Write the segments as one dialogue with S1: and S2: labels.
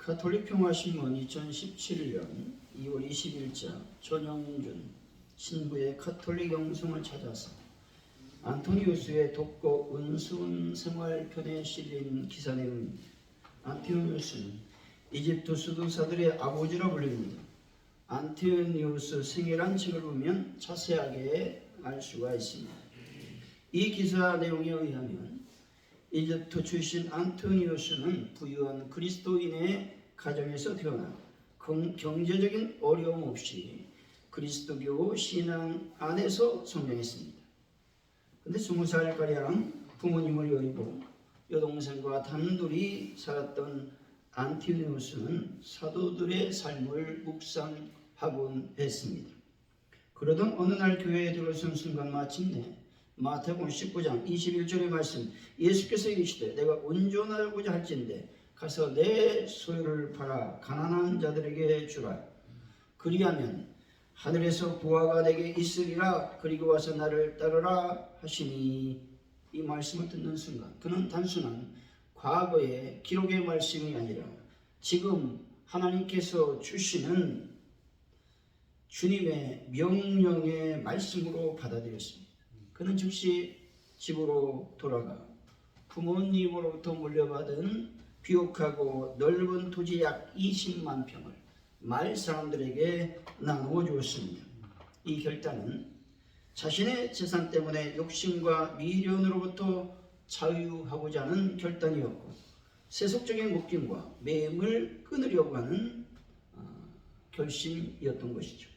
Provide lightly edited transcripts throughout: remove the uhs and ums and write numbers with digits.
S1: 가톨릭 평화신문 2017년 2월 20일자 전영준 신부의 가톨릭 영성을 찾아서 안토니우스의 독거 은수운 생활편에 실린 기사 내용입니다. 안토니우스는 이집트 수도사들의 아버지라 불립니다. 안토니우스 생애란 책을 보면 자세하게 알 수가 있습니다. 이 기사 내용에 의하면 이집트 출신 안토니우스는 부유한 그리스도인의 가정에서 태어나 경제적인 어려움 없이 그리스도교 신앙 안에서 성장했습니다. 근데 20살가량 부모님을 여의고 여동생과 단둘이 살았던 안토니우스는 사도들의 삶을 묵상하곤 했습니다. 그러던 어느 날 교회에 들어선 순간 마침내 마태복음 19장 21절의 말씀, 예수께서 이르시되 내가 온전하고자 할진대 가서 내 소유를 팔아 가난한 자들에게 주라. 그리하면 하늘에서 부하가 내게 있으리라. 그리고 와서 나를 따르라 하시니. 이 말씀을 듣는 순간 그는 단순한 과거의 기록의 말씀이 아니라 지금 하나님께서 주시는 주님의 명령의 말씀으로 받아들였습니다. 그는 즉시 집으로 돌아가 부모님으로부터 물려받은 비옥하고 넓은 토지 약 20만 평을 마을 사람들에게 나누어 주었습니다. 이 결단은 자신의 재산 때문에 욕심과 미련으로부터 자유하고자 하는 결단이었고 세속적인 목적과 매임을 끊으려고 하는 결심이었던 것이죠.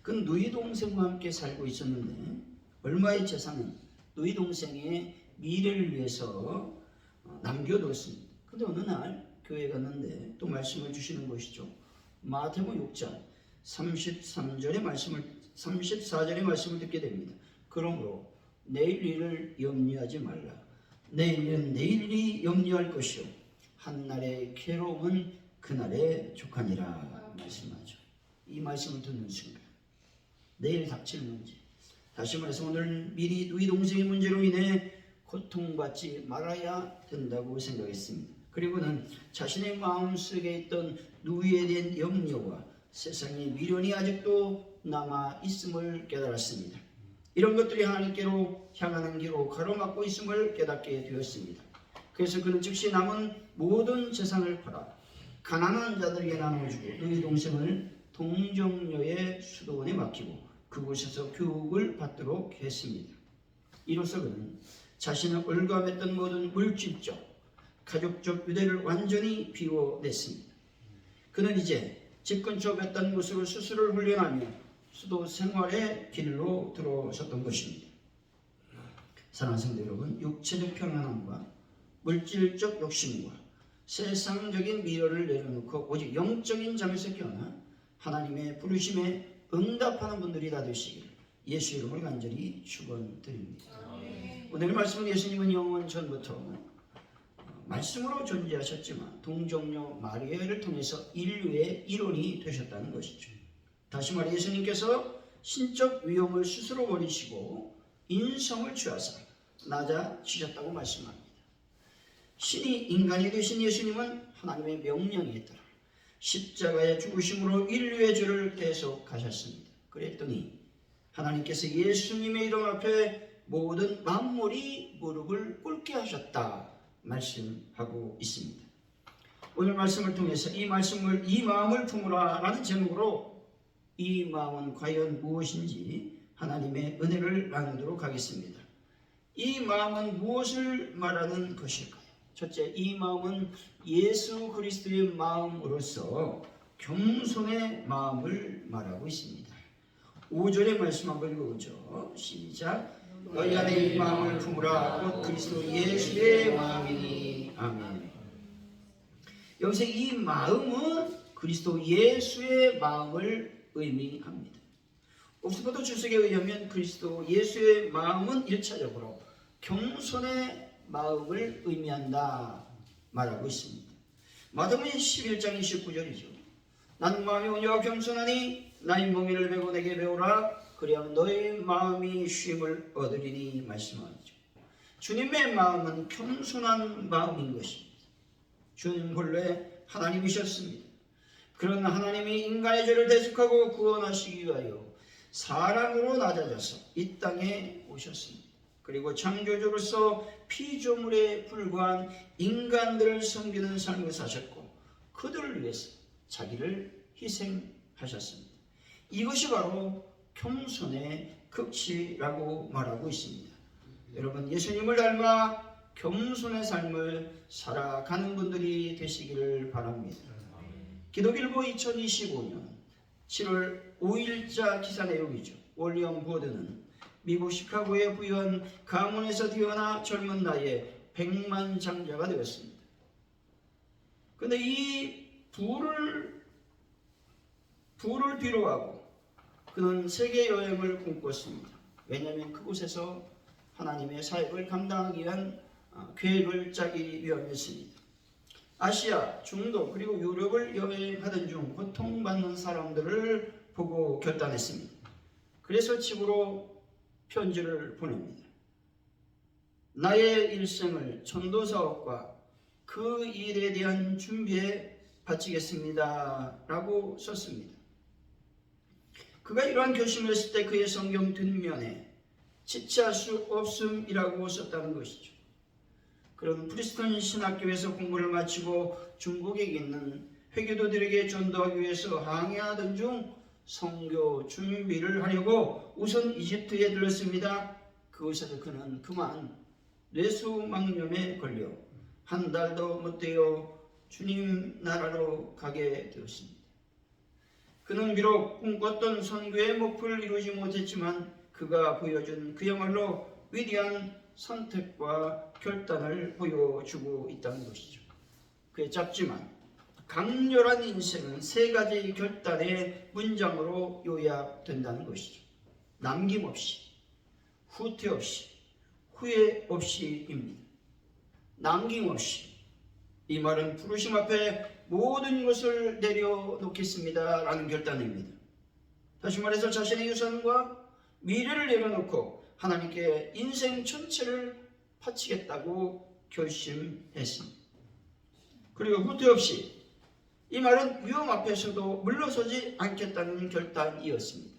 S1: 그는 누이 동생과 함께 살고 있었는데 얼마의 재산은 누이 동생의 미래를 위해서 남겨두었습니다. 그런데 어느 날 교회에 갔는데 또 말씀을 주시는 것이죠. 마태복음 6장 34절의 말씀을 듣게 됩니다. 그러므로 내일 일을 염려하지 말라. 내일은 내일이 염려할 것이요 한날의 괴로움은 그날에 족하니라 말씀하죠. 이 말씀을 듣는 순간 내일 닥칠 문제, 다시 말해서 오늘 미리 누이 동생의 문제로 인해 고통받지 말아야 된다고 생각했습니다. 그리고는 자신의 마음속에 있던 누이에 대한 염려와 세상의 미련이 아직도 남아 있음을 깨달았습니다. 이런 것들이 하나님께로 향하는 길로 가로막고 있음을 깨닫게 되었습니다. 그래서 그는 즉시 남은 모든 재산을 팔아 가난한 자들에게 나눠주고 누이 동생을 동정녀의 수도원에 맡기고 그곳에서 교육을 받도록 했습니다. 이로써 그는 자신을 올가맸던 모든 물질적, 가족적 유대를 완전히 비워냈습니다. 그는 이제 집 근처 몇 단 곳으로 스스로를 훈련하며 수도 생활의 길로 들어섰던 것입니다. 사랑하는 성도 여러분, 육체적 평안함과 물질적 욕심과 세상적인 미련을 내려놓고 오직 영적인 잠에서 깨어나 하나님의 부르심에 응답하는 분들이 다 되시기를 예수 이름으로 간절히 축원드립니다. 오늘 말씀은 예수님은 영원 전부터 말씀으로 존재하셨지만 동정녀 마리아를 통해서 인류의 일원이 되셨다는 것이죠. 다시 말해 예수님께서 신적 위험을 스스로 버리시고 인성을 취하사 낮아지셨다고 말씀합니다. 신이 인간이 되신 예수님은 하나님의 명령에 따라 십자가의 죽으심으로 인류의 죄를 대속하셨습니다. 그랬더니 하나님께서 예수님의 이름 앞에 모든 만물이 무릎을 꿇게 하셨다 말씀하고 있습니다. 오늘 말씀을 통해서 이 마음을 품으라 라는 제목으로 이 마음은 과연 무엇인지 하나님의 은혜를 나누도록 하겠습니다. 이 마음은 무엇을 말하는 것일까요? 첫째, 이 마음은 예수 그리스도의 마음으로서 겸손의 마음을 말하고 있습니다. 5절의 말씀 한번 읽어보죠. 시작. 너희 안에 이 마음을 품으라. 곧 그리스도 예수의 마음이니. 아멘. 여기서 이 마음은 그리스도 예수의 마음을 의미합니다. 옥스퍼드 주석에 의하면 그리스도 예수의 마음은 1차적으로 겸손의 마음을 의미한다 말하고 있습니다. 마태복음 11장 29절이죠. 나는 마음이 온유하고 겸손하니 나의 멍에를 메고 내게 배우라. 그리하면 너의 마음이 쉼을 얻으리니 말씀하죠. 주님의 마음은 겸손한 마음인 것입니다. 주는 본래 하나님이셨습니다. 그런 하나님이 인간의 죄를 대속하고 구원하시기 위하여 사람으로 낮아져서 이 땅에 오셨습니다. 그리고 창조주로서 피조물에 불과한 인간들을 섬기는 삶을 사셨고 그들을 위해서 자기를 희생하셨습니다. 이것이 바로 겸손의 극치라고 말하고 있습니다. 여러분, 예수님을 닮아 겸손의 삶을 살아가는 분들이 되시기를 바랍니다. 기독일보 2025년 7월 5일자 기사 내용이죠. 윌리엄 보드는 미국 시카고에 부유한 가문에서 태어나 젊은 나이에 백만장자가 되었습니다. 그런데 이 부를 뒤로하고 그는 세계 여행을 꿈꿨습니다. 왜냐하면 그곳에서 하나님의 사역을 감당하기 위한 계획을 짜기 위함이었습니다. 아시아, 중동 그리고 유럽을 여행하던 중 고통받는 사람들을 보고 결단했습니다. 그래서 집으로 편지를 보냅니다. 나의 일생을 전도사업과 그 일에 대한 준비에 바치겠습니다 라고 썼습니다. 그가 이러한 결심을 했을 때 그의 성경 뒷면에 지체할 수 없음이라고 썼다는 것이죠. 그런 프리스턴 신학교에서 공부를 마치고 중국에 있는 회교도들에게 전도하기 위해서 항해하던 중 선교 준비를 하려고 우선 이집트에 들렀습니다. 그곳에서 그는 그만 뇌수막염에 걸려 한 달도 못 되어 주님 나라로 가게 되었습니다. 그는 비록 꿈꿨던 선교의 목표를 이루지 못했지만 그가 보여준 그야말로 위대한 선택과 결단을 보여주고 있다는 것이죠. 그의 짧지만 강렬한 인생은 세 가지 결단의 문장으로 요약된다는 것이죠. 남김없이, 후퇴 없이, 후회 없이입니다. 남김없이. 이 말은 부르심 앞에 모든 것을 내려놓겠습니다 라는 결단입니다. 다시 말해서 자신의 유산과 미래를 내려놓고 하나님께 인생 전체를 바치겠다고 결심했습니다. 그리고 후퇴 없이, 이 말은 위험 앞에서도 물러서지 않겠다는 결단이었습니다.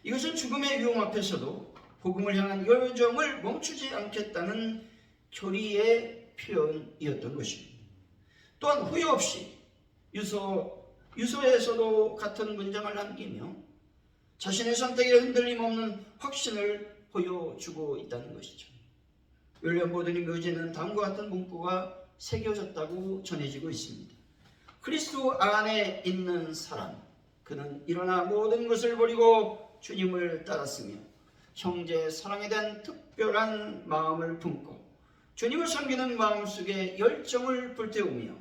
S1: 이것은 죽음의 위험 앞에서도 복음을 향한 여정을 멈추지 않겠다는 결의의 표현이었던 것입니다. 또한 후회 없이 유서에서도 같은 문장을 남기며 자신의 선택에 흔들림 없는 확신을 보여주고 있다는 것이죠. 윌리엄 보드의 묘지에는 다음과 같은 문구가 새겨졌다고 전해지고 있습니다. 그리스도 안에 있는 사람, 그는 일어나 모든 것을 버리고 주님을 따랐으며 형제 사랑에 대한 특별한 마음을 품고 주님을 섬기는 마음속에 열정을 불태우며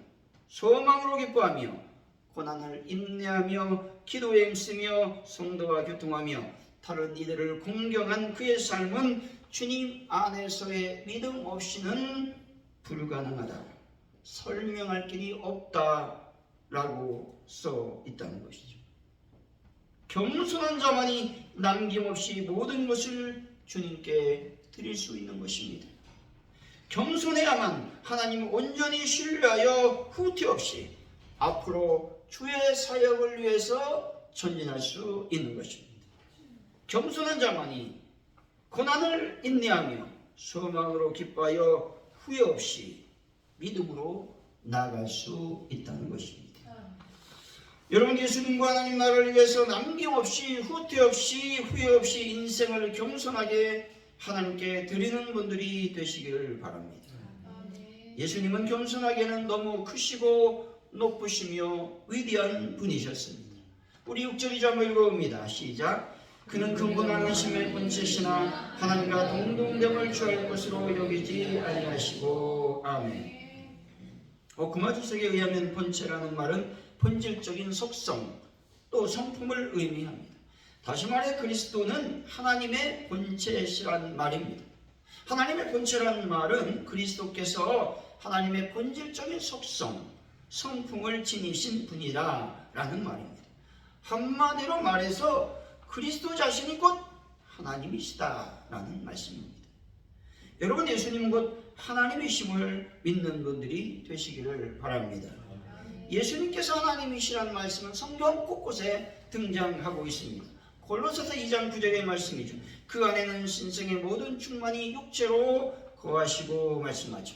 S1: 소망으로 기뻐하며 고난을 인내하며 기도에 힘쓰며 성도와 교통하며 다른 이들을 공경한 그의 삶은 주님 안에서의 믿음 없이는 불가능하다, 설명할 길이 없다라고 써 있다는 것이죠. 겸손한 자만이 남김없이 모든 것을 주님께 드릴 수 있는 것입니다. 겸손해야만 하나님을 온전히 신뢰하여 후퇴 없이 앞으로 주의 사역을 위해서 전진할 수 있는 것입니다. 겸손한 자만이 고난을 인내하며 소망으로 기뻐하여 후회 없이 믿음으로 나아갈 수 있다는 것입니다. 여러분, 예수님과 하나님 나라를 위해서 남김없이 후퇴 없이 후회 없이 인생을 겸손하게 하나님께 드리는 분들이 되시기를 바랍니다. 예수님은 겸손하게는 너무 크시고 높으시며 위대한 분이셨습니다. 우리 6절 2절 한번 읽어봅니다. 시작. 그는 근본한 의심의 본체시나 하나님과 동등됨을 취할 것으로 여기지 아니하시고. 아멘. 구마주석에 의하면 본체라는 말은 본질적인 속성 또 성품을 의미합니다. 다시 말해 그리스도는 하나님의 본체시란 말입니다. 하나님의 본체라는 말은 그리스도께서 하나님의 본질적인 속성, 성품을 지니신 분이라 라는 말입니다. 한마디로 말해서 그리스도 자신이 곧 하나님이시다 라는 말씀입니다. 여러분, 예수님은 곧 하나님이심을 믿는 분들이 되시기를 바랍니다. 예수님께서 하나님이시라는 말씀은 성경 곳곳에 등장하고 있습니다. 골로새서 2장 9절의 말씀이죠. 그 안에는 신성의 모든 충만이 육체로 거하시고 말씀하죠.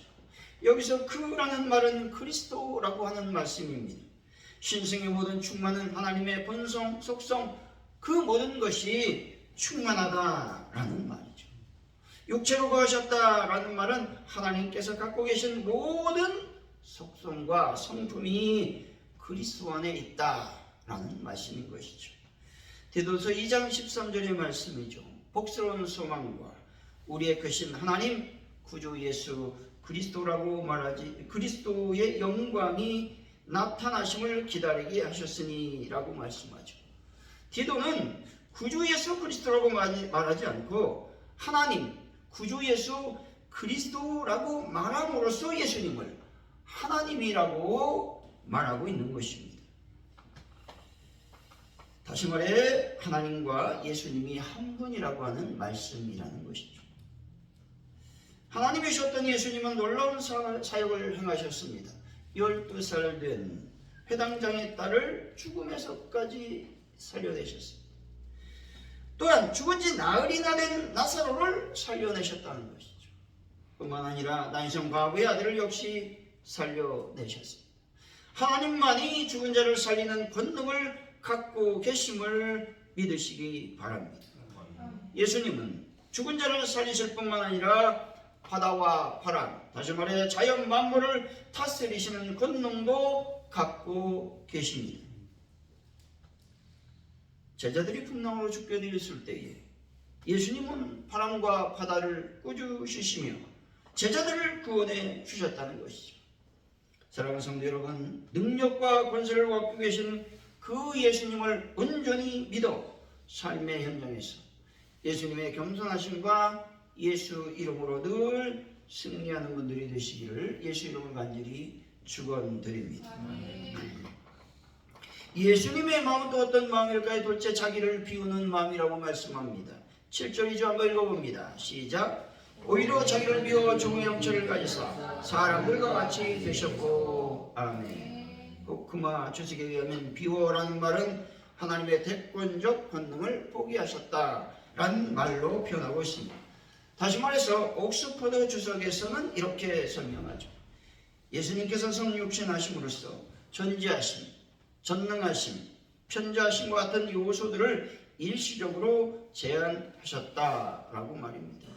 S1: 여기서 그라는 말은 그리스도라고 하는 말씀입니다. 신성의 모든 충만은 하나님의 본성, 속성, 그 모든 것이 충만하다라는 말이죠. 육체로 거하셨다라는 말은 하나님께서 갖고 계신 모든 속성과 성품이 그리스도 안에 있다라는 말씀인 것이죠. 디도서 2장 13절의 말씀이죠. 복스러운 소망과 우리의 크신 하나님 구주 예수 그리스도라고 말하지, 그리스도의 영광이 나타나심을 기다리게 하셨으니 라고 말씀하죠. 디도는 구주 예수 그리스도라고 말하지 않고 하나님 구주 예수 그리스도라고 말함으로써 예수님을 하나님이라고 말하고 있는 것입니다. 다시 말해 하나님과 예수님이 한 분이라고 하는 말씀이라는 것이죠. 하나님이셨던 예수님은 놀라운 사역을 행하셨습니다. 12살 된 회당장의 딸을 죽음에서까지 살려내셨습니다. 또한 죽은 지 나흘이나 된 나사로를 살려내셨다는 것이죠. 뿐만 아니라 난성 과부의 아들을 역시 살려내셨습니다. 하나님만이 죽은 자를 살리는 권능을 갖고 계심을 믿으시기 바랍니다. 예수님은 죽은 자를 살리실 뿐만 아니라 바다와 바람, 다시 말해 자연 만물을 다스리시는 권능도 갖고 계십니다. 제자들이 풍랑으로 죽게 되었을 때에 예수님은 바람과 바다를 꾸짖으시며 제자들을 구원해 주셨다는 것이죠. 사랑하는 성도 여러분, 능력과 권세를 갖고 계신 그 예수님을 온전히 믿어 삶의 현장에서 예수님의 겸손하심과 예수 이름으로 늘 승리하는 분들이 되시기를 예수 이름을 간절히 축원드립니다. 예수님의 마음은 또 어떤 마음일까요? 둘째, 자기를 비우는 마음이라고 말씀합니다. 7절이죠. 한번 읽어봅니다. 시작. 오히려 자기를 비워 종의 형체를 가지사 사람들과 같이 되셨고. 아멘. 고크마 주석에 의하면 비워라는 말은 하나님의 대권적 권능을 포기하셨다라는 말로 표현하고 있습니다. 다시 말해서 옥스퍼드 주석에서는 이렇게 설명하죠. 예수님께서 성육신하심으로써 존재하심, 전능하심, 편재하심과 같은 요소들을 일시적으로 제한하셨다라고 말입니다.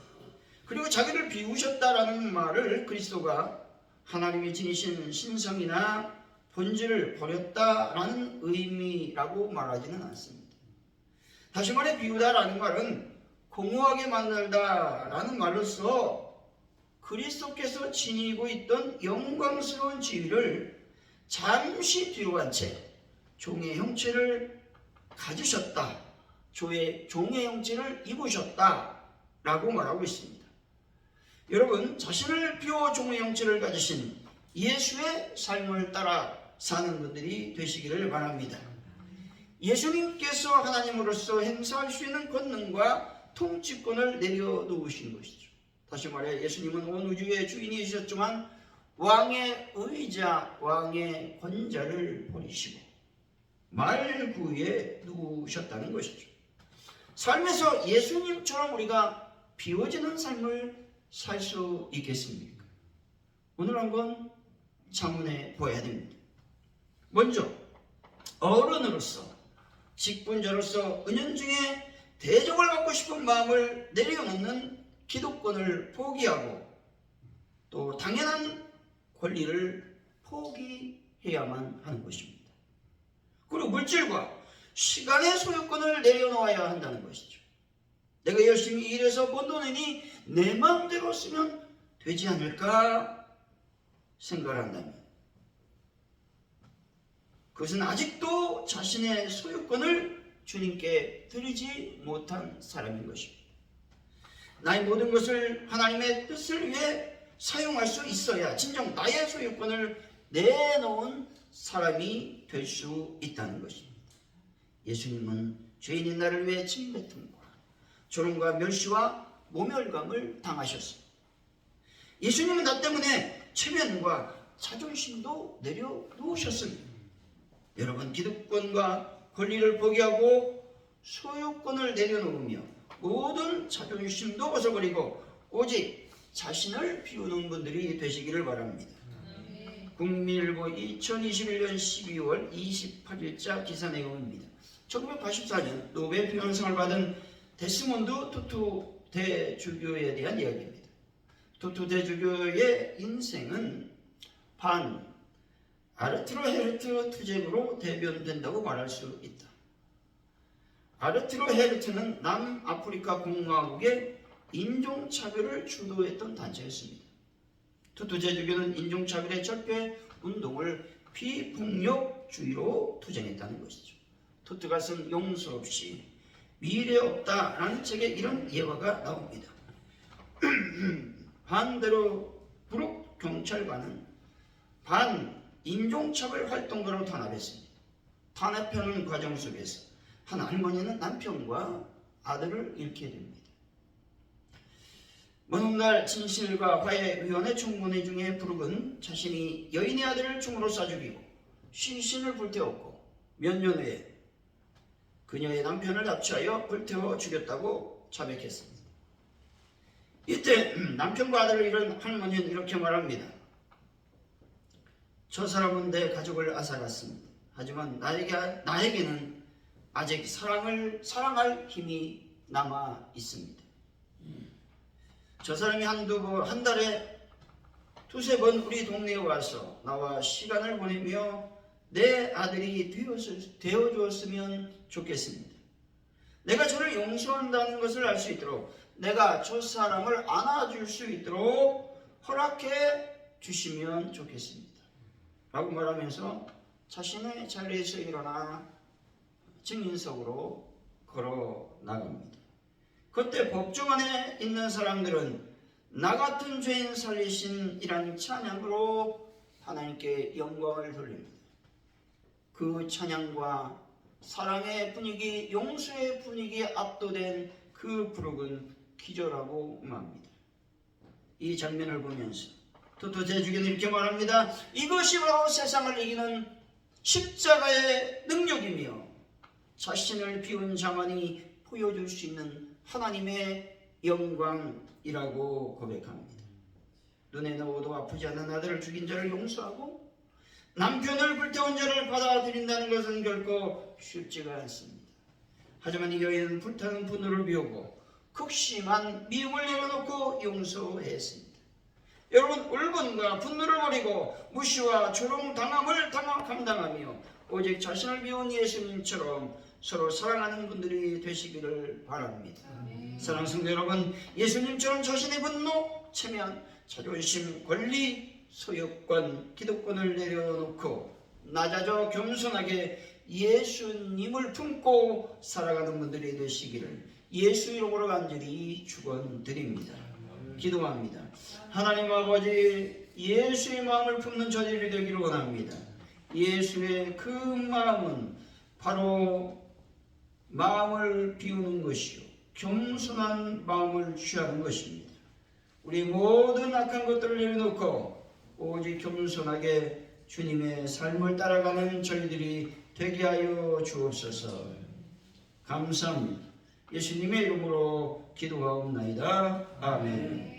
S1: 그리고 자기를 비우셨다라는 말을 그리스도가 하나님이 지니신 신성이나 본질을 버렸다라는 의미라고 말하지는 않습니다. 다시 말해 비우다라는 말은 공허하게 만들다라는 말로서 그리스도께서 지니고 있던 영광스러운 지위를 잠시 뒤로 한 채 종의 형체를 가지셨다, 종의 형체를 입으셨다라고 말하고 있습니다. 여러분, 자신을 비워 종의 형체를 가지신 예수의 삶을 따라 사는 분들이 되시기를 바랍니다. 예수님께서 하나님으로서 행사할 수 있는 권능과 통치권을 내려놓으신 것이죠. 다시 말해 예수님은 온 우주의 주인이셨지만 왕의 의자, 왕의 권자를 버리시고 말구에 누우셨다는 것이죠. 삶에서 예수님처럼 우리가 비워지는 삶을 살 수 있겠습니까? 오늘 한번 자문해 보아야 됩니다. 먼저 어른으로서, 직분자로서 은연중에 대접을 받고 싶은 마음을 내려놓는 기독권을 포기하고 또 당연한 권리를 포기해야만 하는 것입니다. 그리고 물질과 시간의 소유권을 내려놓아야 한다는 것이죠. 내가 열심히 일해서 번 돈이니 내 마음대로 쓰면 되지 않을까 생각한다면 그것은 아직도 자신의 소유권을 주님께 드리지 못한 사람인 것입니다. 나의 모든 것을 하나님의 뜻을 위해 사용할 수 있어야 진정 나의 소유권을 내놓은 사람이 될 수 있다는 것입니다. 예수님은 죄인인 나를 위해 침뱉음과 조롱과 멸시와 모멸감을 당하셨습니다. 예수님은 나 때문에 체면과 자존심도 내려놓으셨습니다. 여러분, 기득권과 권리를 포기하고 소유권을 내려놓으며 모든 자존심도 벗어버리고 오직 자신을 비우는 분들이 되시기를 바랍니다. 국민일보 2021년 12월 28일자 기사 내용입니다. 1984년 노벨 평화상을 받은 데스몬드 투투 대주교에 대한 이야기입니다. 투투 대주교의 인생은 반 아르투로 헤르트 투쟁으로 대변된다고 말할 수 있다. 아르투로 헤르트는 남아프리카 공화국의 인종차별을 주도했던 단체였습니다. 투투 대주교는 인종차별의 적폐 운동을 비폭력주의로 투쟁했다는 것이죠. 투투가 쓴 용서 없이 미래 없다라는 책에 이런 예화가 나옵니다. 반대로 브룩 경찰관은 반 인종차별 활동가로 탄압했습니다. 탄압하는 과정 속에서 한 할머니는 남편과 아들을 잃게 됩니다. 먼 훗날 진실과 화해위원회 총무회 중에 브룩은 자신이 여인의 아들을 총으로 쏴 죽이고 시신을 불태웠고 몇 년 후에 그녀의 남편을 납치하여 불태워 죽였다고 자백했습니다. 이때 남편과 아들을 잃은 할머니는 이렇게 말합니다. 저 사람은 내 가족을 앗아갔습니다. 하지만 나에게는 아직 사랑할 힘이 남아 있습니다. 저 사람이 한 달에 두세 번 우리 동네에 와서 나와 시간을 보내며 내 아들이 되어주었으면 좋겠습니다. 내가 저를 용서한다는 것을 알 수 있도록 내가 저 사람을 안아줄 수 있도록 허락해 주시면 좋겠습니다. 라고 말하면서 자신의 자리에서 일어나 증인석으로 걸어 나갑니다. 그때 법정 안에 있는 사람들은 나 같은 죄인 살리신이라는 찬양으로 하나님께 영광을 돌립니다. 그 찬양과 사랑의 분위기, 용서의 분위기에 압도된 그 브룩은 기절하고 맙니다. 이 장면을 보면서 투투 대주교는 이렇게 말합니다. 이것이 바로 세상을 이기는 십자가의 능력이며 자신을 비운 자만이 보여줄 수 있는 하나님의 영광이라고 고백합니다. 눈에 넣어도 아프지 않은 아들을 죽인 자를 용서하고 남편을 불태운 자를 받아들인다는 것은 결코 쉽지가 않습니다. 하지만 이 여인은 불타는 분노를 비우고 극심한 미움을 내려놓고 용서했습니다. 여러분, 울분과 분노를 버리고 무시와 조롱당함을 감당하며 오직 자신을 비운 예수님처럼 서로 사랑하는 분들이 되시기를 바랍니다. 사랑하는 성도 여러분, 예수님처럼 자신의 분노, 체면, 자존심, 권리, 소유권, 기득권을 내려놓고 낮아져 겸손하게 예수님을 품고 살아가는 분들이 되시기를 예수 이름으로 간절히 축원드립니다. 기도합니다. 하나님 아버지, 예수의 마음을 품는 저희들이 되기를 원합니다. 예수의 그 마음은 바로 마음을 비우는 것이요 겸손한 마음을 취하는 것입니다. 우리 모든 악한 것들을 내려놓고 오직 겸손하게 주님의 삶을 따라가는 저희들이 되게 하여 주옵소서. 감사합니다. 예수님의 이름으로 기도하옵나이다. 아멘.